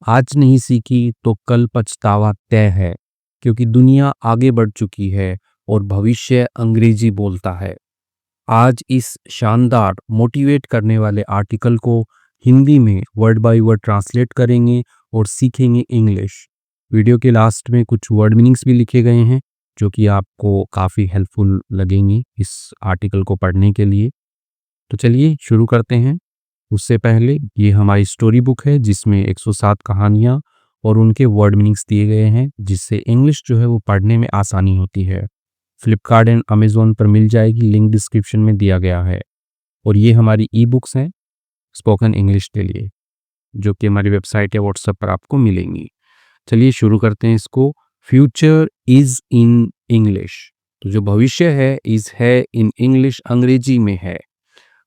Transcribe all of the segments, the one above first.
आज नहीं सीखी तो कल पछतावा तय है, क्योंकि दुनिया आगे बढ़ चुकी है और भविष्य अंग्रेजी बोलता है। आज इस शानदार मोटिवेट करने वाले आर्टिकल को हिंदी में वर्ड बाय वर्ड ट्रांसलेट करेंगे और सीखेंगे इंग्लिश। वीडियो के लास्ट में कुछ वर्ड मीनिंग्स भी लिखे गए हैं जो कि आपको काफ़ी हेल्पफुल लगेंगे इस आर्टिकल को पढ़ने के लिए। तो चलिए शुरू करते हैं। उससे पहले ये हमारी स्टोरी बुक है जिसमें 107 कहानियाँ और उनके वर्ड मीनिंग्स दिए गए हैं, जिससे इंग्लिश जो है वो पढ़ने में आसानी होती है। फ्लिपकार्ट एंड अमेज़न पर मिल जाएगी, लिंक डिस्क्रिप्शन में दिया गया है। और ये हमारी ई बुक्स हैं स्पोकन इंग्लिश के लिए, जो कि हमारी वेबसाइट या व्हाट्सएप पर आपको मिलेंगी। चलिए शुरू करते हैं इसको। Future is in English. तो जो भविष्य है इज़ है इन इंग्लिश, अंग्रेजी में है।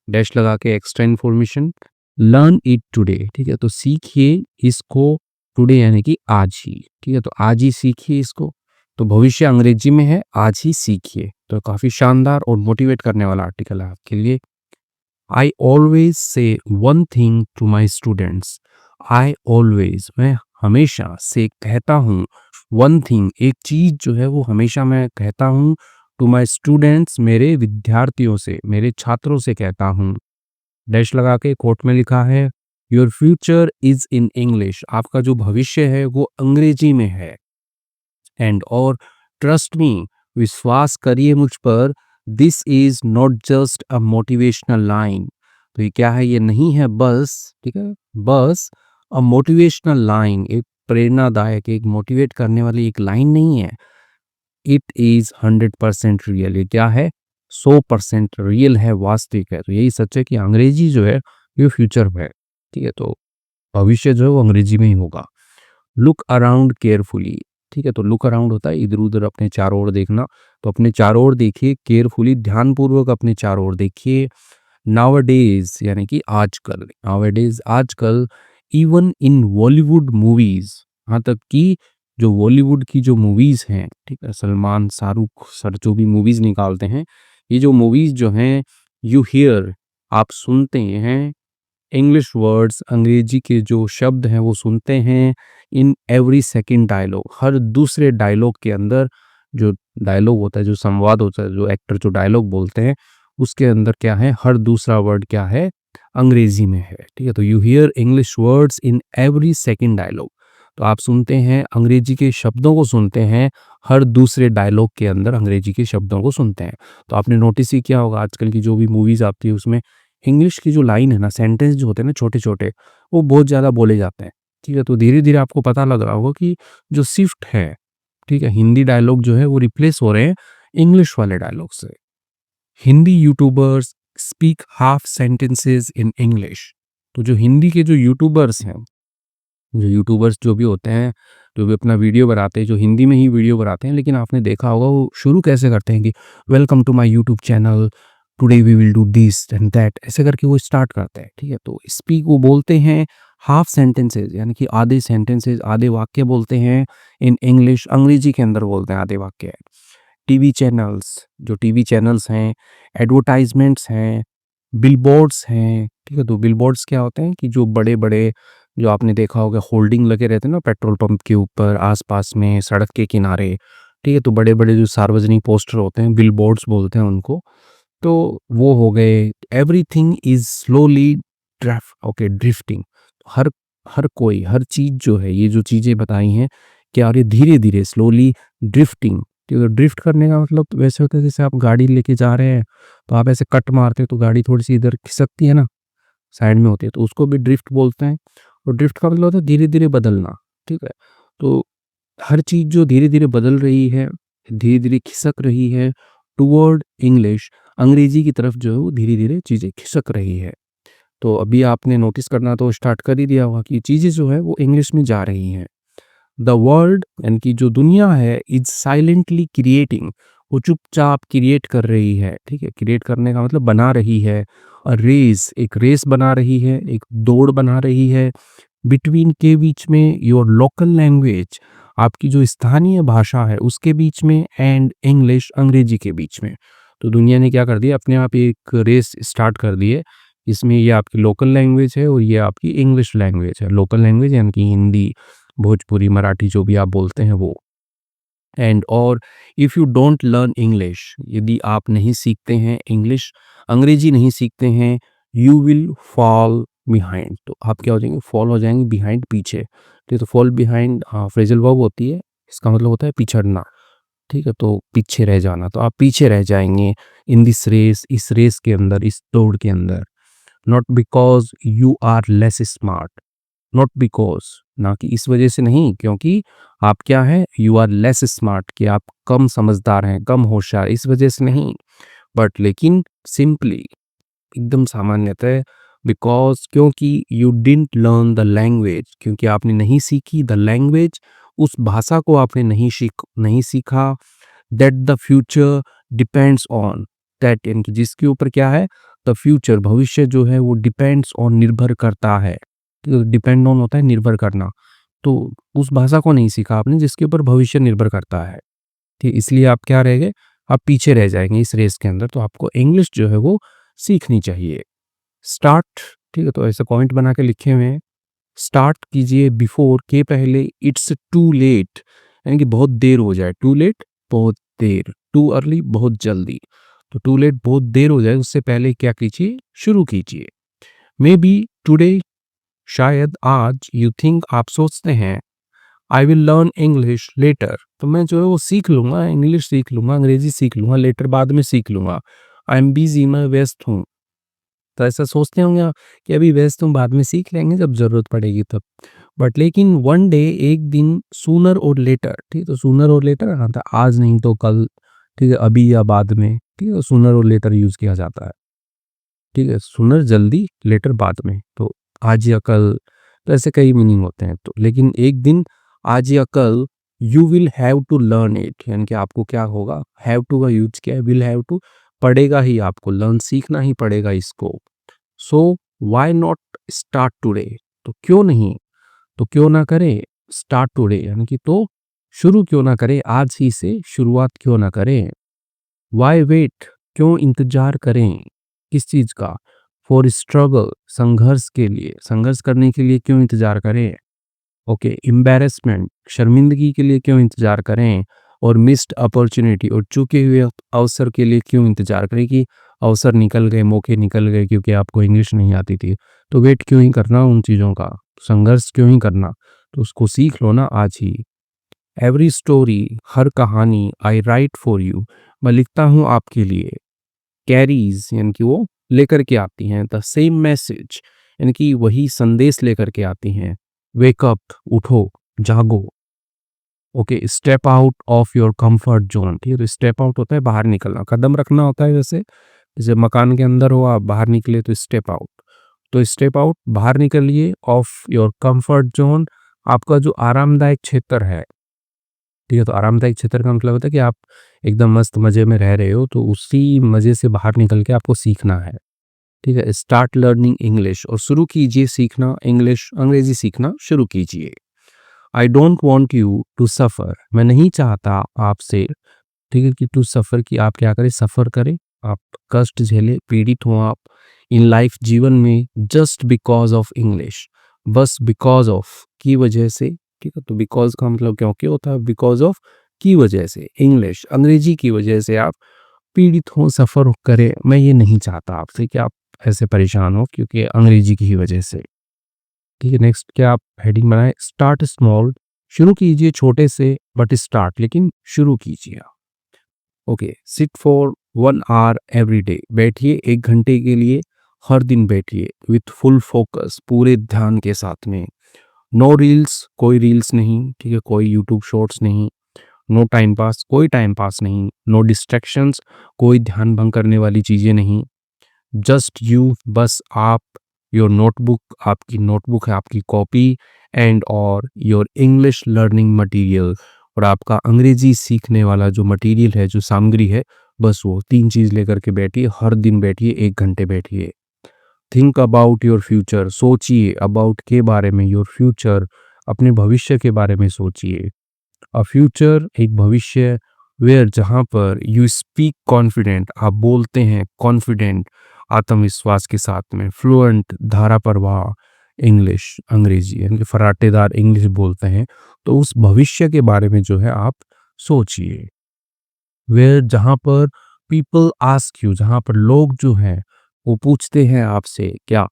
डैश लगा के extra information, learn it today. ठीक है, तो सीखिए इसको टुडे यानी कि आज ही। ठीक है, तो आज ही सीखिए इसको। तो भविष्य अंग्रेजी में है, आज ही सीखिए। तो काफ़ी शानदार और मोटिवेट करने वाला आर्टिकल है आपके लिए। I always say one thing to my students. I always, मैं हमेशा से कहता हूँ, वन थिंग, एक चीज़ जो है वो हमेशा मैं कहता हूँ, टू माई स्टूडेंट्स, मेरे विद्यार्थियों से, मेरे छात्रों से कहता हूँ। डैश लगा के कोट में लिखा है, your future is in English. आपका जो भविष्य है वो अंग्रेजी में है। एंड और ट्रस्ट मी, विश्वास करिए मुझ पर, this is not just a motivational line. तो ये क्या है? ये नहीं है बस, ठीक है, बस अ मोटिवेशनल लाइन, एक प्रेरणादायक, एक मोटिवेट करने वाली एक लाइन नहीं है। It is 100% real. ये क्या है? 100% रियल है, वास्तविक है। तो यही सच है कि अंग्रेजी जो है ये फ्यूचर में है। ठीक है, तो भविष्य जो है वो अंग्रेजी में ही होगा। Look around carefully. ठीक है, तो लुक अराउंड होता है इधर उधर अपने चारों ओर देखना। तो अपने चारों ओर देखिए, केयरफुली, ध्यानपूर्वक अपने चारों ओर देखिए। नाउअडेज यानी कि आजकल, नाउअडेज आजकल, इवन इन बॉलीवुड मूवीज, यहाँ तक कि जो बॉलीवुड की जो मूवीज हैं, ठीक है, सलमान शाहरुख सर जो भी मूवीज निकालते हैं, ये जो मूवीज जो हैं, यू हियर, आप सुनते हैं, इंग्लिश वर्ड्स, अंग्रेजी के जो शब्द हैं वो सुनते हैं, इन एवरी सेकंड डायलॉग, हर दूसरे डायलॉग के अंदर जो डायलॉग होता है, जो संवाद होता है, जो एक्टर जो डायलॉग बोलते हैं उसके अंदर क्या है, हर दूसरा वर्ड क्या है, अंग्रेजी में है। ठीक है, तो you hear English words in every second dialogue. तो आप सुनते हैं, अंग्रेजी के शब्दों को सुनते हैं, हर दूसरे डायलॉग के अंदर अंग्रेजी के शब्दों को सुनते हैं। तो आपने नोटिस ही किया होगा आजकल की जो भी मूवीज आती है उसमें इंग्लिश की जो लाइन है ना, सेंटेंस जो होते हैं ना छोटे छोटे, वो बहुत ज़्यादा बोले जाते हैं। ठीक है, तो धीरे धीरे आपको पता लग रहा होगा कि जो शिफ्ट है, ठीक है, हिंदी डायलॉग जो है वो रिप्लेस हो रहे हैं इंग्लिश वाले डायलॉग से। Hindi YouTubers speak half sentences in English. तो जो हिंदी के जो यूट्यूबर्स हैं, जो यूट्यूबर्स जो भी होते हैं, जो भी अपना वीडियो बनाते हैं, जो हिंदी में ही वीडियो बनाते हैं, लेकिन आपने देखा होगा वो शुरू कैसे करते हैं कि welcome to my YouTube channel, today we will do this and that, ऐसे करके वो स्टार्ट करते हैं। ठीक है, तो स्पीक वो बोलते हैं हाफ सेंटेंसेस यानी कि आधे सेंटेंसेस, आधे वाक्य बोलते हैं इन इंग्लिश, अंग्रेजी के अंदर बोलते हैं आधे वाक्य। टीवी चैनल्स, जो टीवी चैनल्स हैं, एडवर्टाइजमेंट्स हैं, बिलबोर्ड्स हैं। ठीक है, तो बिलबोर्ड्स क्या होते हैं कि जो बड़े बड़े, जो आपने देखा होगा होल्डिंग लगे रहते हैं ना पेट्रोल पंप के ऊपर, आसपास में, सड़क के किनारे। ठीक है, तो बड़े बड़े जो सार्वजनिक पोस्टर होते हैं, बिलबोर्ड्स बोलते हैं उनको। तो वो हो गए। Everything is slowly drifting. हर हर कोई, हर चीज जो है, ये जो चीजें बताई हैं कि यार ये धीरे धीरे स्लोली ड्रिफ्टिंग। ठीक है, ड्रिफ्ट करने का मतलब तो वैसे होता है जैसे आप गाड़ी लेके जा रहे हैं तो आप ऐसे कट मारते हो तो गाड़ी थोड़ी सी इधर खिसकती है ना, साइड में होती है, तो उसको भी ड्रिफ्ट बोलते हैं। और ड्रिफ्ट का मतलब होता है धीरे धीरे बदलना। ठीक है, तो हर चीज जो धीरे धीरे बदल रही है, धीरे धीरे खिसक रही है टुवर्ड इंग्लिश, अंग्रेजी की तरफ जो है वो धीरे धीरे चीजें खिसक रही है। तो अभी आपने नोटिस करना तो स्टार्ट कर ही दिया होगा कि चीजें जो है वो इंग्लिश में जा रही हैं। द वर्ल्ड यानी कि जो दुनिया है, इज साइलेंटली क्रिएटिंग, वो चुपचाप क्रिएट कर रही है। ठीक है, क्रिएट करने का मतलब बना रही है। और रेस, एक रेस बना रही है, एक दौड़ बना रही है, बिटवीन के बीच में, योर लोकल लैंग्वेज, आपकी जो स्थानीय भाषा है उसके बीच में, एंड इंग्लिश, अंग्रेजी के बीच में। तो दुनिया ने क्या कर दिया, अपने आप एक रेस स्टार्ट कर दी है इसमें ये आपकी लोकल लैंग्वेज है और ये आपकी इंग्लिश लैंग्वेज है। लोकल लैंग्वेज यानी कि हिंदी, भोजपुरी, मराठी जो भी आप बोलते हैं वो। एंड और if you don't learn English, यदि आप नहीं सीखते हैं इंग्लिश, अंग्रेजी नहीं सीखते हैं, यू विल फॉल बिहाइंड। तो आप क्या हो जाएंगे? फॉल हो जाएंगे बिहाइंड, पीछे। ठीक है, तो फॉल बिहाइंड फ्रेजल वर्ब होती है, इसका मतलब होता है पिछड़ना। ठीक है, तो पीछे रह जाना, तो आप पीछे रह जाएंगे इन दिस रेस, इस रेस के अंदर, इस दौड़ के अंदर। Not because you are less smart, not because, ना कि इस वजह से नहीं, क्योंकि आप क्या है, यू आर लेस स्मार्ट, कि आप कम समझदार हैं, कम होशियार, इस वजह से नहीं, बट लेकिन सिंपली, एकदम सामान्यतः, बिकॉज, क्योंकि you didn't learn the language, क्योंकि आपने नहीं सीखी द लैंग्वेज, उस भाषा को आपने नहीं सीखा, that the future depends on, that यानी कि जिसके ऊपर क्या है, द फ्यूचर, भविष्य जो है वो डिपेंड्स ऑन, निर्भर करता है। डिपेंड ऑन होता है निर्भर करना, तो उस भाषा को नहीं सीखा आपने जिसके ऊपर भविष्य निर्भर करता है। ठीक, इसलिए आप क्या रह गए, आप पीछे रह जाएंगे इस रेस के अंदर। तो आपको इंग्लिश जो है वो सीखनी चाहिए। स्टार्ट, ठीक है, तो ऐसे पॉइंट बना के लिखे हुए हैं। स्टार्ट कीजिए बिफोर के पहले, इट्स टू लेट, यानी कि बहुत देर हो जाए, टू लेट बहुत देर, टू अर्ली बहुत जल्दी, तो टू लेट बहुत देर हो जाए उससे पहले क्या कीजिए, शुरू कीजिए। मे बी टुडे, शायद आज, यू थिंक, आप सोचते हैं, I will learn English later, तो मैं जो है वो सीख लूंगा, इंग्लिश सीख लूंगा, अंग्रेजी सीख लूंगा, लेटर बाद में सीख लूंगा, आई एम बिजी, मैं व्यस्त हूँ। तो ऐसा सोचते होंगे आप कि अभी व्यस्त हूँ, बाद में सीख लेंगे जब ज़रूरत पड़ेगी तब। बट लेकिन वन डे, एक दिन, सूनर और लेटर, ठीक है, तो सूनर और लेटर कहाँ था, आज नहीं तो कल, ठीक है, अभी या बाद में, ठीक है, सूनर और लेटर यूज़ किया जाता है। ठीक है, सूनर जल्दी, लेटर बाद में, तो आज या कल, तो ऐसे कई मीनिंग होते हैं। तो लेकिन एक दिन, आज या कल, you will have to learn it, यानी कि आपको क्या होगा, हैव टू का यूज किया है, विल हैव टू, पड़ेगा ही आपको, लर्न सीखना ही पड़ेगा इसको। So why not start today, तो क्यों नहीं, तो क्यों ना करें स्टार्ट टुडे, यानी कि तो शुरू क्यों ना करें, आज ही से शुरुआत क्यों ना करें। व्हाई वेट, क्यों इंतजार करें, किस चीज का, फॉर स्ट्रगल, संघर्ष के लिए, संघर्ष करने के लिए क्यों इंतजार करें। ओके, एम्बैरेसमेंट, शर्मिंदगी के लिए क्यों इंतजार करें, और मिस्ड अपॉर्चुनिटी, और चूके हुए अवसर के लिए क्यों इंतजार करें, कि अवसर निकल गए, मौके निकल गए क्योंकि आपको इंग्लिश नहीं आती थी, तो वेट क्यों ही करना उन चीज़ों का, संघर्ष क्यों ही करना, तो उसको सीख लो ना आज ही। एवरी स्टोरी, हर कहानी, आई राइट फॉर यू, मैं लिखता हूँ आपके लिए, कैरीज, यानी कि वो लेकर के आती हैं, द सेम मैसेज, यानी कि वही संदेश लेकर के आती हैं, वेकअप, उठो, जागो। Okay, step out of your comfort zone, ठीक है, तो स्टेप आउट होता है बाहर निकलना, कदम रखना होता है, जैसे जैसे मकान के अंदर हो आप, बाहर निकले तो स्टेप आउट, तो स्टेप आउट, बाहर निकलिए, ऑफ योर कंफर्ट जोन, आपका जो आरामदायक क्षेत्र है। ठीक है, तो आरामदायक क्षेत्र का मतलब होता है कि आप एकदम मस्त मजे में रह रहे हो, तो उसी मजे से बाहर निकल के आपको सीखना है। ठीक है, स्टार्ट लर्निंग इंग्लिश, और शुरू कीजिए सीखना इंग्लिश, अंग्रेजी सीखना शुरू कीजिए। I don't want you to suffer, मैं नहीं चाहता आपसे, ठीक है, कि टू सफ़र, कि आप क्या करें, सफ़र करें, आप कष्ट झेले, पीड़ित हो आप इन लाइफ, जीवन में, जस्ट बिकॉज ऑफ इंग्लिश, बस बिकॉज ऑफ, की वजह से। ठीक है, तो बिकॉज का मतलब क्योंकि होता है, बिकॉज ऑफ, की वजह से, इंग्लिश, अंग्रेजी की वजह से आप पीड़ित हो, सफ़र करें, मैं ये नहीं चाहता आपसे कि आप ऐसे परेशान हो क्योंकि अंग्रेजी की ही वजह से। ठीक है, नेक्स्ट क्या आप हेडिंग बनाए, स्टार्ट स्मॉल, शुरू कीजिए छोटे से, बट स्टार्ट, लेकिन शुरू कीजिए। Okay, sit for 1 hour every day, बैठिए 1 घंटे के लिए, हर दिन बैठिए, विथ फुल फोकस, पूरे ध्यान के साथ में। नो रील्स, कोई रील्स नहीं, ठीक है, कोई यूट्यूब शॉर्ट्स नहीं, नो टाइम पास, कोई टाइम पास नहीं, नो डिस्ट्रैक्शंस, कोई ध्यान भंग करने वाली चीज़ें नहीं, जस्ट यू, बस आप, योर नोटबुक, आपकी नोटबुक है, आपकी कॉपी, एंड और योर इंग्लिश लर्निंग मटेरियल, और आपका अंग्रेजी सीखने वाला जो मटेरियल है, जो सामग्री है, बस वो 3 चीज़ लेकर के बैठिए, हर दिन बैठिए, 1 घंटे बैठिए। थिंक अबाउट योर फ्यूचर, सोचिए, अबाउट के बारे में, योर फ्यूचर, अपने भविष्य के बारे में सोचिए। अ फ्यूचर, एक भविष्य, वेयर, जहाँ पर, यू स्पीक कॉन्फिडेंट, आप बोलते हैं कॉन्फिडेंट, आत्मविश्वास के साथ में, फ्लुएंट धारा प्रवाह इंग्लिश, अंग्रेजी यानी कि फराटेदार इंग्लिश बोलते हैं, तो उस भविष्य के बारे में जो है आप सोचिए। वेयर जहाँ पर पीपल आस्क यू, जहाँ पर लोग जो हैं वो पूछते हैं आपसे, क्या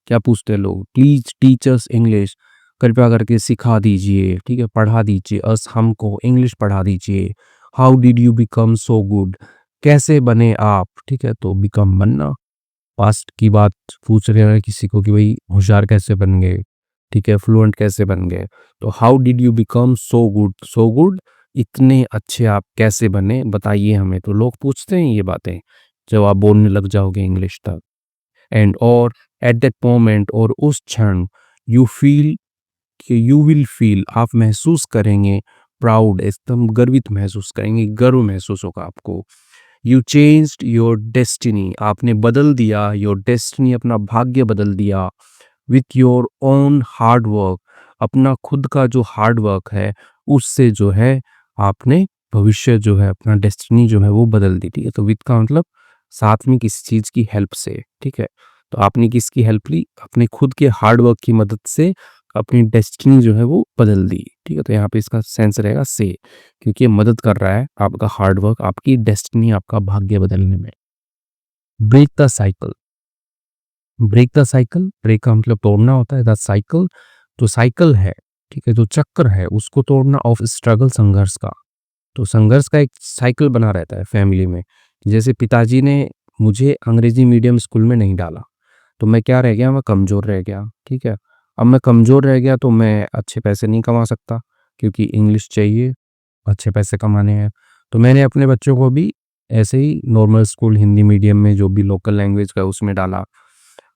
क्या पूछते हैं लोग, प्लीज टीच अस इंग्लिश, कृपया करके सिखा दीजिए, ठीक है, पढ़ा दीजिए, अस हमको इंग्लिश पढ़ा दीजिए। How did you become so good, कैसे बने आप, ठीक है, तो बिकम बनना, पास्ट की बात पूछ रहे हैं किसी को कि भाई होशियार कैसे बन गए, ठीक है, फ्लुएंट कैसे बन गए, तो how did you become so good, so good इतने अच्छे आप कैसे बने बताइए हमें, तो लोग पूछते हैं ये बातें जब आप बोलने लग जाओगे इंग्लिश तक। एंड और एट दैट मोमेंट, और उस क्षण, यू फील कि यू विल फील आप महसूस करेंगे, प्राउड एकदम गर्वित महसूस करेंगे, गर्व महसूस होगा आपको। यू चेंज्ड योर डेस्टिनी, आपने बदल दिया योर डेस्टिनी, अपना भाग्य बदल दिया, with your own hard work, अपना खुद का जो हार्ड वर्क है उससे जो है आपने भविष्य जो है अपना डेस्टिनी जो है वो बदल दी, ठीक है, तो विथ का मतलब साथ में किसी चीज की हेल्प से, ठीक है, तो आपने किसकी हेल्प ली, अपने खुद के हार्ड वर्क की मदद से अपनी डेस्टिनी जो है वो बदल दी, ठीक है, तो यहाँ पे इसका सेंस रहेगा से, क्योंकि ये मदद कर रहा है आपका हार्ड वर्क आपकी डेस्टिनी, आपका भाग्य बदलने में। Break the cycle, break the cycle, break का मतलब तोड़ना होता है, द साइकिल तो साइकिल है, ठीक है, जो चक्र है उसको तोड़ना, ऑफ स्ट्रगल संघर्ष का, तो संघर्ष का एक साइकिल बना रहता है फैमिली में। जैसे पिताजी ने मुझे अंग्रेजी मीडियम स्कूल में नहीं डाला, तो मैं क्या रह गया, मैं कमज़ोर रह गया, ठीक है, अब मैं कमज़ोर रह गया तो मैं अच्छे पैसे नहीं कमा सकता, क्योंकि इंग्लिश चाहिए, अच्छे पैसे कमाने हैं, तो मैंने अपने बच्चों को भी ऐसे ही नॉर्मल स्कूल हिंदी मीडियम में जो भी लोकल लैंग्वेज का उसमें डाला।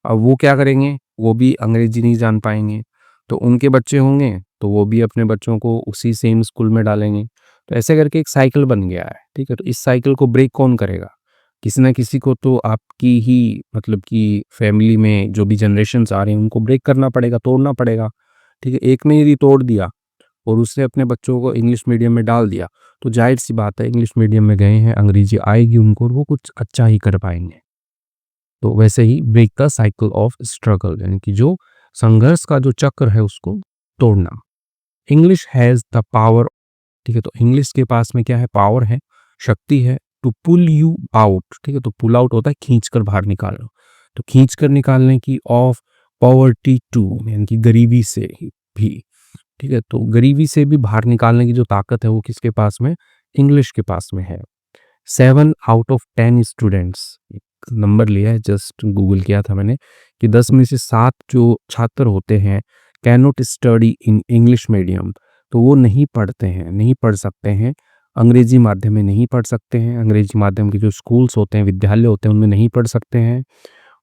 अब वो क्या करेंगे, वो भी अंग्रेजी नहीं जान पाएंगे, तो उनके बच्चे होंगे तो वो भी अपने बच्चों को उसी सेम स्कूल में डालेंगे, तो ऐसे करके एक साइकिल बन गया है, ठीक है, तो इस साइकिल को ब्रेक कौन करेगा, किसी ना किसी को तो आपकी ही मतलब कि फैमिली में जो भी जनरेशन्स आ रहे हैं उनको ब्रेक करना पड़ेगा, तोड़ना पड़ेगा, ठीक है, एक ने यदि तोड़ दिया और उसने अपने बच्चों को इंग्लिश मीडियम में डाल दिया, तो जाहिर सी बात है इंग्लिश मीडियम में गए हैं, अंग्रेजी आएगी उनको और वो कुछ अच्छा ही कर पाएंगे। तो वैसे ही break the cycle of struggle, यानी कि जो संघर्ष का जो चक्र है उसको तोड़ना। इंग्लिश हैज़ द पावर, ठीक है, तो इंग्लिश के पास में क्या है, पावर है, शक्ति है, टू पुल यू आउट, ठीक है, तो पुल आउट होता है खींच कर बाहर निकालना, तो खींच कर निकालने की, ऑफ पॉवर्टी टू यानी कि गरीबी से भी, ठीक है, तो गरीबी से भी बाहर निकालने की जो ताकत है वो किसके पास में, इंग्लिश के पास में है। 7 आउट ऑफ 10 स्टूडेंट्स, एक नंबर लिया है, जस्ट गूगल किया था मैंने, कि 10 में से 7 जो छात्र होते हैं can not study in English medium, तो वो नहीं पढ़ते हैं, नहीं पढ़ सकते हैं, अंग्रेजी माध्यम में नहीं पढ़ सकते हैं, अंग्रेजी माध्यम के जो स्कूल्स होते हैं, विद्यालय होते हैं उनमें नहीं पढ़ सकते हैं,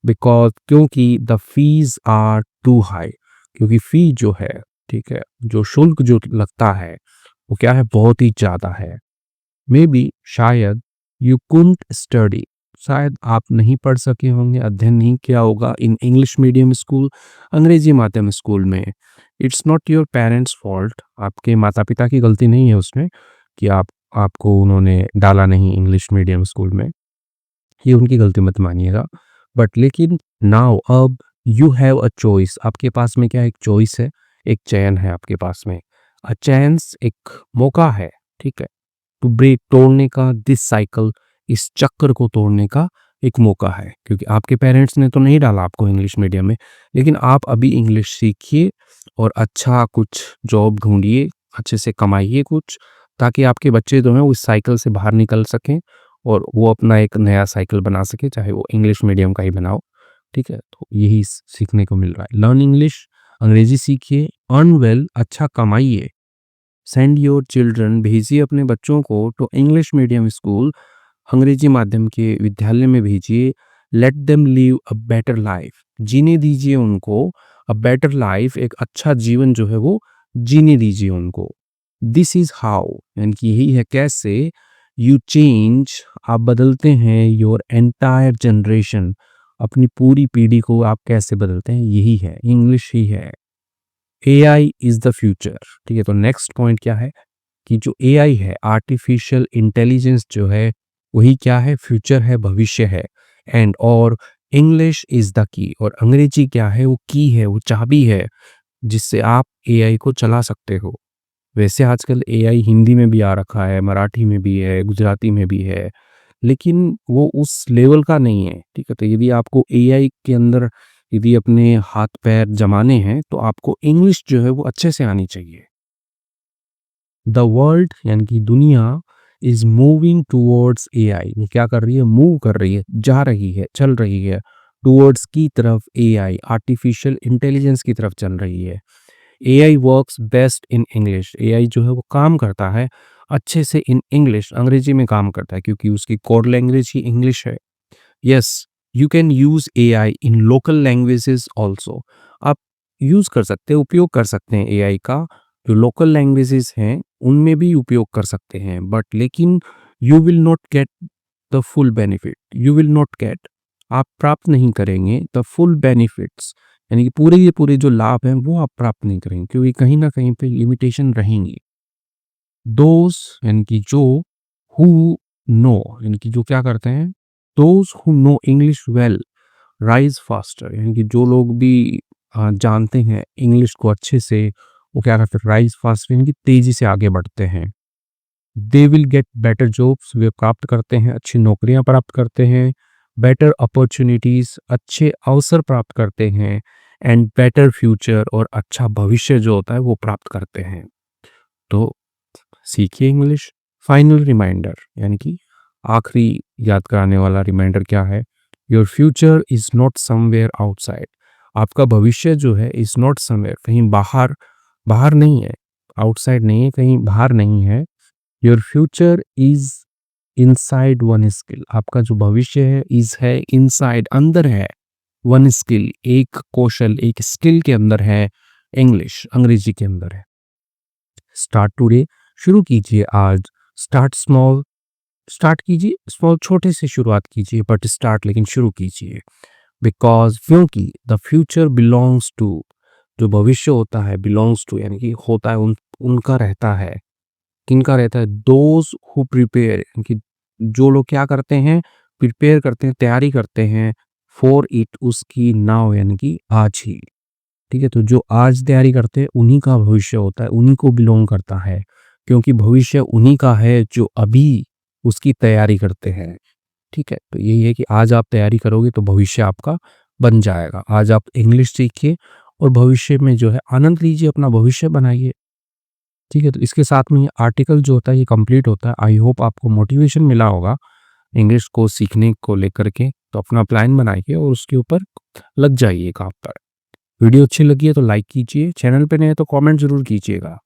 बिकॉज क्योंकि the fees are too high, क्योंकि फी जो है, ठीक है, जो शुल्क जो लगता है वो क्या है, बहुत ही ज़्यादा है। मे बी शायद यू कुंट स्टडी, शायद आप नहीं पढ़ सके होंगे, अध्ययन नहीं किया होगा इन इंग्लिश मीडियम स्कूल, अंग्रेजी माध्यम स्कूल में। It's not your parents fault, आपके माता पिता की गलती नहीं है उसमें कि आपको उन्होंने डाला नहीं इंग्लिश मीडियम स्कूल में, ये उनकी गलती मत मानिएगा, बट लेकिन नाउ अब यू हैव अ चॉइस, आपके पास में क्या है, एक चॉइस है, एक चयन है आपके पास में, अ चांस एक मौका है, ठीक है, टू ब्रेक तोड़ने का, दिस साइकिल इस चक्र को तोड़ने का एक मौका है, क्योंकि आपके पेरेंट्स ने तो नहीं डाला आपको इंग्लिश मीडियम में, लेकिन आप अभी इंग्लिश सीखिए और अच्छा कुछ जॉब ढूंढिए, अच्छे से कमाइए कुछ, ताकि आपके बच्चे जो हैं वो इस साइकिल से बाहर निकल सकें और वो अपना एक नया साइकिल बना सके, चाहे वो इंग्लिश मीडियम का ही बनाओ, ठीक है, तो यही सीखने को मिल रहा है। लर्न इंग्लिश, अंग्रेजी सीखिए, अर्न वेल, अच्छा कमाइए, सेंड योर चिल्ड्रन, भेजिए अपने बच्चों को टू इंग्लिश मीडियम स्कूल, अंग्रेजी माध्यम के विद्यालय में भेजिए, let them live a better life, जीने दीजिए उनको, अ बेटर लाइफ एक अच्छा जीवन जो है वो जीने दीजिए उनको। दिस इज हाउ, यानी कि यही है कैसे, यू चेंज, आप बदलते हैं, योर एंटायर जनरेशन, अपनी पूरी पीढ़ी को आप कैसे बदलते हैं, यही है, इंग्लिश ही है। एआई इज द फ्यूचर, ठीक है, तो नेक्स्ट पॉइंट क्या है कि जो एआई है, आर्टिफिशियल इंटेलिजेंस जो है, वही क्या है, फ्यूचर है, भविष्य है, एंड और इंग्लिश इज़ द की, और अंग्रेजी क्या है, वो की है, वो चाबी है जिससे आप एआई को चला सकते हो। वैसे आजकल एआई हिंदी में भी आ रखा है, मराठी में भी है, गुजराती में भी है, लेकिन वो उस लेवल का नहीं है, ठीक है? तो यदि आपको एआई के अंदर यदि अपने हाथ-पैर जमाने हैं, तो आपको इंग्लिश जो है वो अच्छे से आनी चाहिए। द वर्ल्ड यानी कि दुनिया इज़ मूविंग टुवर्ड्स एआई, वो क्या कर रही है? मूव कर रही है, जा रही है, चल रही है टुवर्ड्स की तरफ, एआई आर्टिफ़िशियल इंटेलिजेंस की तरफ चल रही है। AI works best in English, AI जो है वो काम करता है अच्छे से इन इंग्लिश, अंग्रेजी में काम करता है क्योंकि उसकी कोर लैंग्वेज ही इंग्लिश है। Yes, you can use AI in local languages also, आप यूज़ कर सकते हैं, उपयोग कर सकते हैं एआई का, जो लोकल लैंग्वेजेस हैं उनमें भी उपयोग कर सकते हैं, बट लेकिन you will not get the full benefit, you will not gate, आप प्राप्त नहीं करेंगे द फुल बेनिफिट्स, यानी कि पूरे के पूरे जो लाभ हैं वो आप प्राप्त नहीं करेंगे क्योंकि कहीं न कहीं पे लिमिटेशन रहेंगी। दोज़ यानी कि जो, हू नो यानी कि जो क्या करते हैं, those who know English well rise faster, यानी कि जो लोग भी जानते हैं इंग्लिश को अच्छे से, वो क्या करते हैं, राइज़ फास्टर यानी कि तेज़ी से आगे बढ़ते हैं। They will get better jobs, वे प्राप्त करते हैं, अच्छी नौकरियाँ प्राप्त करते हैं, बेटर अपॉर्च्युनिटीज़, अच्छे अवसर प्राप्त करते हैं, एंड बेटर फ्यूचर, और अच्छा भविष्य जो होता है वो प्राप्त करते हैं। तो सीखिए इंग्लिश। फाइनल रिमाइंडर यानी कि आखिरी याद कराने वाला रिमाइंडर क्या है? Your future is not somewhere outside, आपका भविष्य जो है इज़ नॉट समवेयर, कहीं बाहर, बाहर नहीं है, आउटसाइड नहीं है, कहीं बाहर नहीं है। Your future is inside one skill, आपका जो भविष्य है इज़ है इनसाइड, अंदर है, वन स्किल, एक कौशल, एक स्किल के अंदर है, इंग्लिश, अंग्रेजी के अंदर है। स्टार्ट टुडे, शुरू कीजिए आज। स्टार्ट स्मॉल, स्टार्ट कीजिए स्मॉल, छोटे से शुरुआत कीजिए, बट स्टार्ट, लेकिन शुरू कीजिए। बिकॉज क्योंकि द फ्यूचर बिलोंग्स टू, जो भविष्य होता है बिलोंग्स टू यानी कि होता है उनका रहता है, किनका रहता है? दोज हु प्रिपेयर, यानी कि जो लोग क्या करते हैं, प्रिपेयर करते हैं, तैयारी करते हैं, फॉर इट, उसकी नाउ यानी कि आज ही, ठीक है? तो जो आज तैयारी करते हैं उन्हीं का भविष्य होता है, उन्हीं को बिलोंग करता है, क्योंकि भविष्य उन्हीं का है जो अभी उसकी तैयारी करते हैं, ठीक है? तो यही है कि आज आप तैयारी करोगे तो भविष्य आपका बन जाएगा। आज आप इंग्लिश सीखिए और भविष्य में जो है आनंद लीजिए, अपना भविष्य बनाइए, ठीक है? तो इसके साथ में ये आर्टिकल जो होता है ये कंप्लीट होता है। आई होप आपको मोटिवेशन मिला होगा इंग्लिश को सीखने को लेकर के, तो अपना प्लान बनाइए और उसके ऊपर लग जाइए काम पर। वीडियो अच्छी लगी है तो लाइक कीजिए, चैनल पे नए हैं तो कमेंट ज़रूर कीजिएगा।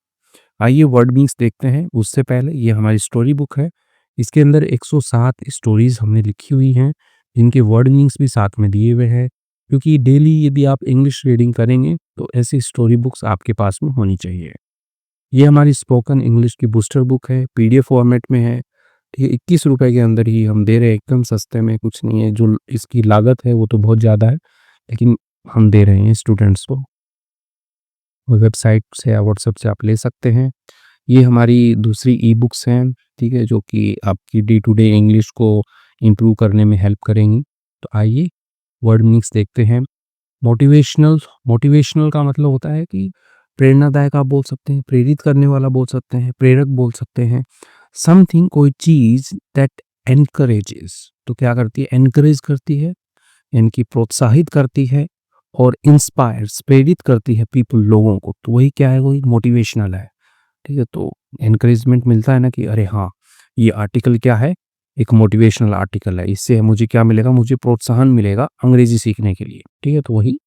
आइए वर्ड मीनिंग्स देखते हैं, उससे पहले ये हमारी स्टोरी बुक है, इसके अंदर 107 स्टोरीज़ हमने लिखी हुई हैं, जिनके वर्ड मीनिंग्स भी साथ में दिए हुए हैं, क्योंकि डेली यदि आप इंग्लिश रीडिंग करेंगे तो ऐसी स्टोरी बुक्स आपके पास में होनी चाहिए। ये हमारी स्पोकन इंग्लिश की बूस्टर बुक है, पीडीएफ फॉर्मेट में है, ठीक है? 21 रुपए के अंदर ही हम दे रहे हैं, एकदम सस्ते में, कुछ नहीं है, जो इसकी लागत है वो तो बहुत ज़्यादा है, लेकिन हम दे रहे हैं स्टूडेंट्स को। वेबसाइट से या व्हाट्सएप से आप ले सकते हैं। ये हमारी दूसरी ई-बुक्स हैं, ठीक है? जो कि आपकी डे टू डे इंग्लिश को इम्प्रूव करने में हेल्प करेंगी। तो आइए वर्ड मीनिंग्स देखते हैं। मोटिवेशनल, मोटिवेशनल का मतलब होता है कि प्रेरणादायक आप बोल सकते हैं, प्रेरित करने वाला बोल सकते हैं, प्रेरक बोल सकते हैं। समथिंग, कोई चीज़ दैट एनकरेजेस, तो क्या करती है? एनकरेज करती है, इनकी प्रोत्साहित करती है, और इंस्पायर्स, प्रेरित करती है पीपल, लोगों को, तो वही क्या है? वही मोटिवेशनल है, ठीक है? तो एनकरेजमेंट मिलता है ना कि अरे हाँ, ये आर्टिकल क्या है? एक मोटिवेशनल आर्टिकल है, इससे मुझे क्या मिलेगा? मुझे प्रोत्साहन मिलेगा अंग्रेजी सीखने के लिए, ठीक है? तो वही,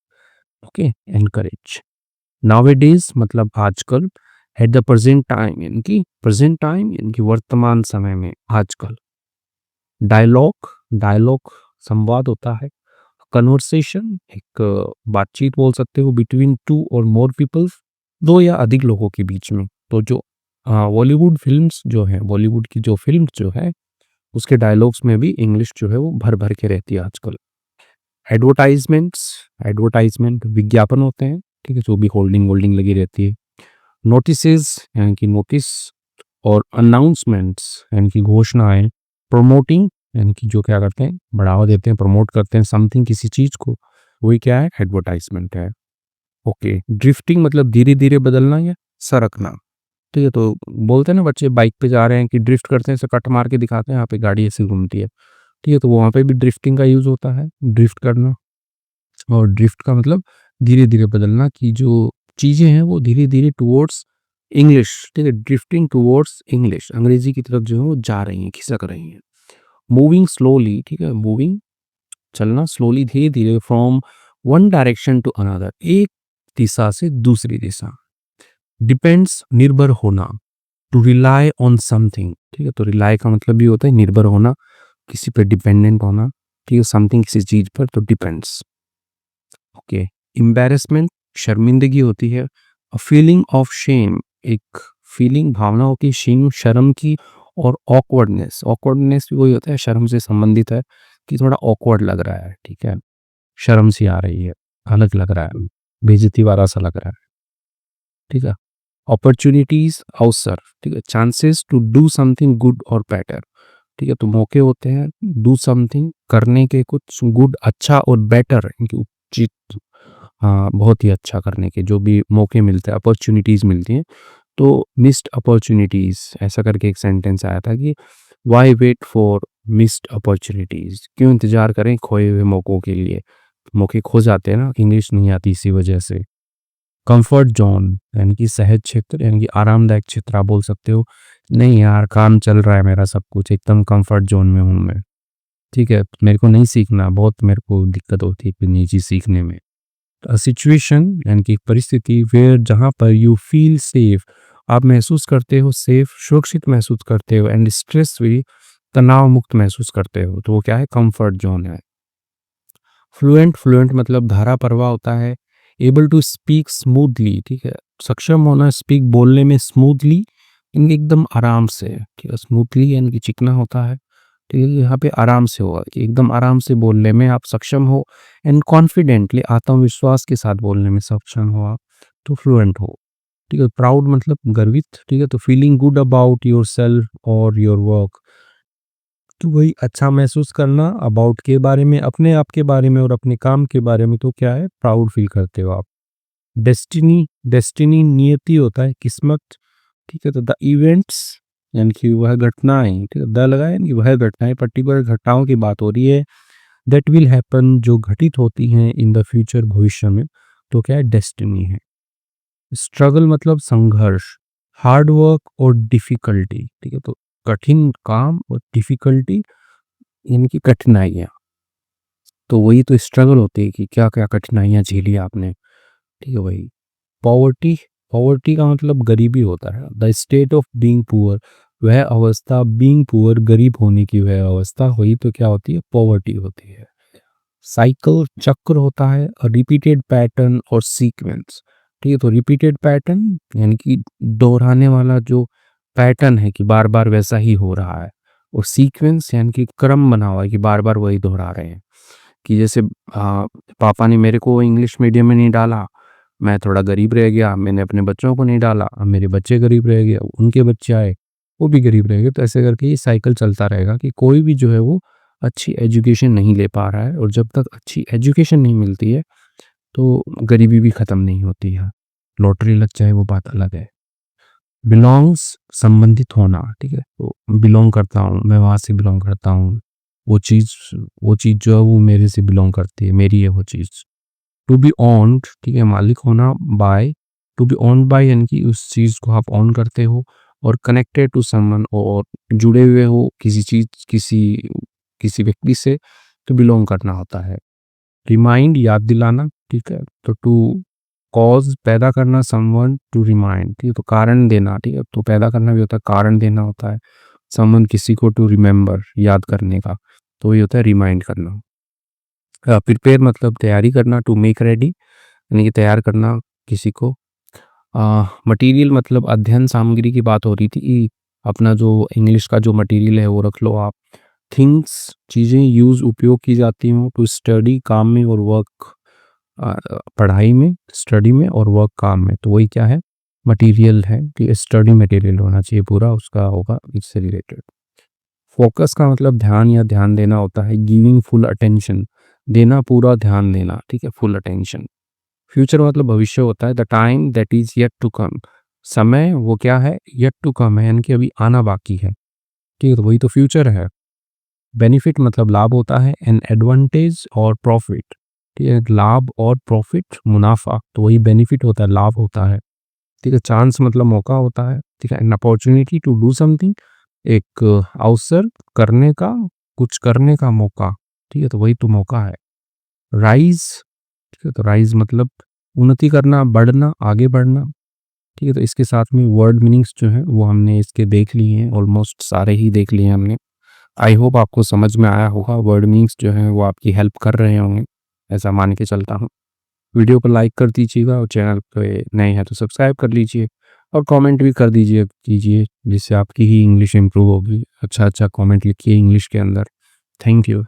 ओके, एनकरेज। नाउअडेज मतलब आजकल, एट द प्रेजेंट टाइम यानी कि प्रेजेंट टाइम यानी कि वर्तमान समय में, आजकल। डायलॉग, डायलॉग संवाद होता है। कन्वर्सेशन, एक बातचीत बोल सकते हो, बिटवीन टू और मोर पीपल्स, दो या अधिक लोगों के बीच में। तो जो बॉलीवुड फिल्म्स जो हैं, बॉलीवुड की जो फिल्म जो है, उसके डायलॉग्स में भी इंग्लिश जो है वो भर भर के रहती है आजकल। एडवर्टाइजमेंट्स, एडवर्टाइजमेंट विज्ञापन होते हैं, ठीक है? जो भी होल्डिंग वोल्डिंग लगी रहती है। नोटिसेस यानी कि नोटिस, और अनाउंसमेंट्स यानी कि घोषणाएं। प्रमोटिंग यानी कि जो क्या करते हैं, बढ़ावा देते हैं, प्रमोट करते हैं समथिंग, किसी चीज़ को, वही क्या है, एडवर्टाइजमेंट है। ओके, ड्रिफ्टिंग मतलब धीरे-धीरे बदलना या सरकना। ठीक है, तो बोलते हैं ना बच्चे बाइक पे जा रहे हैं कि ड्रिफ्ट करते हैं, ऐसे कट मार के दिखाते हैं, यहाँ पे गाड़ी ऐसे घूमती है। ठीक है, तो वहाँ पे भी ड्रिफ्टिंग का यूज़ होता है, ड्रिफ्ट करना। और ड्रिफ्ट का मतलब धीरे-धीरे बदलना, कि जो चीज़ें हैं वो धीरे-धीरे टुवर्ड्स इंग्लिश, ठीक है, ड्रिफ्टिंग टुवर्ड्स इंग्लिश, अंग्रेजी की तरफ जो है वो जा रही हैं, खिसक रही हैं। मूविंग स्लोली, ठीक है, मूविंग चलना, स्लोली धीरे-धीरे, from one direction to another, एक दिशा से दूसरी दिशा। डिपेंड्स निर्भर होना, टू रिलाई ऑन समथिंग, ठीक है, तो रिलाई का मतलब भी होता है निर्भर होना, किसी पे डिपेंडेंट होना, ठीक है, समथिंग किसी चीज़ पर, तो डिपेंड्स। ओके, एम्बैरेसमेंट शर्मिंदगी होती है, अ फीलिंग ऑफ शेम, एक फीलिंग भावना होती है शेम शर्म की, और ऑकवर्डनेस, ऑकवर्डनेस भी वही होता है, शर्म से संबंधित है, कि थोड़ा ऑकवर्ड लग रहा है, ठीक है, शर्म सी आ रही है, अलग लग रहा है, बेइज्जती वाला सा लग रहा है, ठीक है। अपॉर्चुनिटीज अवसर, ठीक है, chances to do something good और बेटर, ठीक है, तो मौके होते हैं डू समथिंग करने के, कुछ गुड अच्छा, और बेटर इनकी उचित, हाँ बहुत ही अच्छा करने के जो भी मौके मिलते हैं, अपॉर्चुनिटीज मिलती हैं। तो मिस्ड अपॉर्चुनिटीज ऐसा करके एक सेंटेंस आया था कि why wait for missed opportunities, क्यों इंतजार करें खोए हुए मौक़ों के लिए, मौके खो जाते हैं ना, इंग्लिश नहीं आती इसी वजह से। कंफर्ट जोन यानी कि सहज क्षेत्र, यानी कि आरामदायक क्षेत्र आप बोल सकते हो, नहीं यार काम चल रहा है मेरा, सब कुछ एकदम कंफर्ट जोन में हूँ मैं, ठीक है, मेरे को नहीं सीखना, बहुत मेरे को दिक्कत होती है कोई नई चीज़ सीखने में। सिचुएशन यानी कि परिस्थिति, वेयर जहाँ पर यू फील सेफ, आप महसूस करते हो सेफ, सुरक्षित महसूस करते हो, एंड स्ट्रेस फ्री, तनाव मुक्त महसूस करते हो, तो वो क्या है, कंफर्ट जोन है। फ्लुएंट, फ्लुएंट मतलब धारा प्रवाह होता है, एबल टू स्पीक स्मूथली, ठीक है, सक्षम होना स्पीक बोलने में, स्मूथली यानी एकदम आराम से, ठीक है, स्मूथली यानी कि चिकना होता है, ठीक है, यहाँ पे आराम से होगा कि एकदम आराम से बोलने में आप सक्षम हो, एंड कॉन्फिडेंटली आत्मविश्वास के साथ बोलने में सक्षम हो आप, तो फ्लुएंट हो। ठीक है, प्राउड मतलब गर्वित, ठीक है, तो feeling good about your self और योर वर्क, तो वही अच्छा महसूस करना, अबाउट के बारे में, अपने आप के बारे में और अपने काम के बारे में, तो क्या है, प्राउड फील करते हो आप। डेस्टिनी, डेस्टिनी नियति होता है, किस्मत, ठीक है, तो द इवेंट्स यानी कि वह घटनाएं, ठीक है, द लगा यानी कि वह घटनाएं, पर्टिकुलर घटनाओं की बात हो रही है, दैट विल हैपन जो घटित होती हैं इन द फ्यूचर भविष्य में, तो क्या है, डेस्टिनी है। स्ट्रगल मतलब संघर्ष, हार्ड वर्क और डिफिकल्टी, ठीक है, तो कठिन काम और डिफिकल्टी यानी कि कठिनाइयाँ, तो वही तो स्ट्रगल होती है कि क्या-क्या कठिनाइयाँ झेली आपने, ठीक है वही। पॉवर्टी, पॉवर्टी का मतलब गरीबी होता है, the state of being poor, वह अवस्था, बीइंग पुअर गरीब होने की वह अवस्था, हुई तो क्या होती है, पॉवर्टी होती है। साइकिल चक्र होता है, रिपीटेड पैटर्न और सीक्वेंस, ठीक है, तो रिपीटेड पैटर्न यानी कि दोहराने वाला जो पैटर्न है कि बार बार वैसा ही हो रहा है, और सीक्वेंस यानी कि क्रम बना हुआ है कि बार बार वही दोहरा रहे हैं, कि जैसे पापा ने मेरे को इंग्लिश मीडियम में नहीं डाला, मैं थोड़ा गरीब रह गया, मैंने अपने बच्चों को नहीं डाला, अब मेरे बच्चे गरीब रह गए, उनके बच्चे आए, वो भी गरीब रह गए, तो ऐसे करके ये साइकिल चलता रहेगा कि कोई भी जो है वो अच्छी एजुकेशन नहीं ले पा रहा है, और जब तक अच्छी एजुकेशन नहीं मिलती है तो गरीबी भी ख़त्म नहीं होती है। लॉटरी लग जाए वो बात अलग है। बिलॉन्ग्स संबंधित होना, ठीक है, तो बिलॉन्ग करता हूँ, मैं वहाँ से बिलॉन्ग करता हूँ, वो चीज़ वो चीज़ जो है वो मेरे से बिलॉन्ग करती है, मेरी है वो चीज़। टू बी ओन्ड, ठीक है, मालिक होना, by, to be owned by यानी कि उस चीज़ को आप ओन करते हो, और कनेक्टेड टू समवन, और जुड़े हुए हो किसी चीज़, किसी किसी व्यक्ति से, तो बिलॉन्ग करना होता है। रिमाइंड याद दिलाना, ठीक है, तो टू कॉज़ पैदा करना, समवन टू रिमाइंड, ठीक है, तो कारण देना, ठीक है, तो पैदा करना भी होता है, कारण देना होता है, समवन किसी को, टू रिमेंबर याद करने का, तो ये होता है रिमाइंड करना। प्रिपेयर मतलब तैयारी करना, टू मेक रेडी यानी कि तैयार करना किसी को। मटेरियल मतलब अध्ययन सामग्री की बात हो रही थी, अपना जो इंग्लिश का जो मटेरियल है वो रख लो आप। थिंग्स चीज़ें, यूज़ उपयोग की जाती हों, टू स्टडी काम में, और वर्क पढ़ाई में, स्टडी में, और वर्क काम में, तो वही क्या है, मटेरियल है, कि स्टडी मटेरियल होना चाहिए पूरा उसका होगा इससे रिलेटेड। फोकस का मतलब ध्यान या ध्यान देना होता है, गिविंग फुल अटेंशन, देना पूरा ध्यान देना, ठीक है, फुल अटेंशन। फ्यूचर मतलब भविष्य होता है, the time that is yet to come, समय वो क्या है, येट टू कम है, यानी कि अभी आना बाकी है, ठीक है, तो वही तो फ्यूचर है। बेनिफिट मतलब लाभ होता है, एन एडवांटेज और प्रॉफिट, ठीक है, लाभ और प्रॉफिट मुनाफा, तो वही बेनिफिट होता है, लाभ होता है, ठीक है। चांस मतलब मौका होता है, ठीक है, an opportunity to do something, एक अवसर करने का, कुछ करने का मौका, ठीक है, तो वही तो मौका है। राइज, ठीक है, तो राइज मतलब उन्नति करना, बढ़ना, आगे बढ़ना, ठीक है, तो इसके साथ में वर्ड मीनिंग्स जो हैं वो हमने इसके देख लिए हैं, ऑलमोस्ट सारे ही देख लिए हैं हमने। आई होप आपको समझ में आया होगा, वर्ड मीनिंग्स जो हैं वो आपकी हेल्प कर रहे होंगे, ऐसा मान के चलता हूँ। वीडियो को लाइक कर दीजिएगा और चैनल पे नए हैं तो सब्सक्राइब कर लीजिए और कमेंट भी कर दीजिए कीजिए, जिससे आपकी ही इंग्लिश इम्प्रूव होगी। अच्छा अच्छा कमेंट लिखिए इंग्लिश के अंदर। Thank you.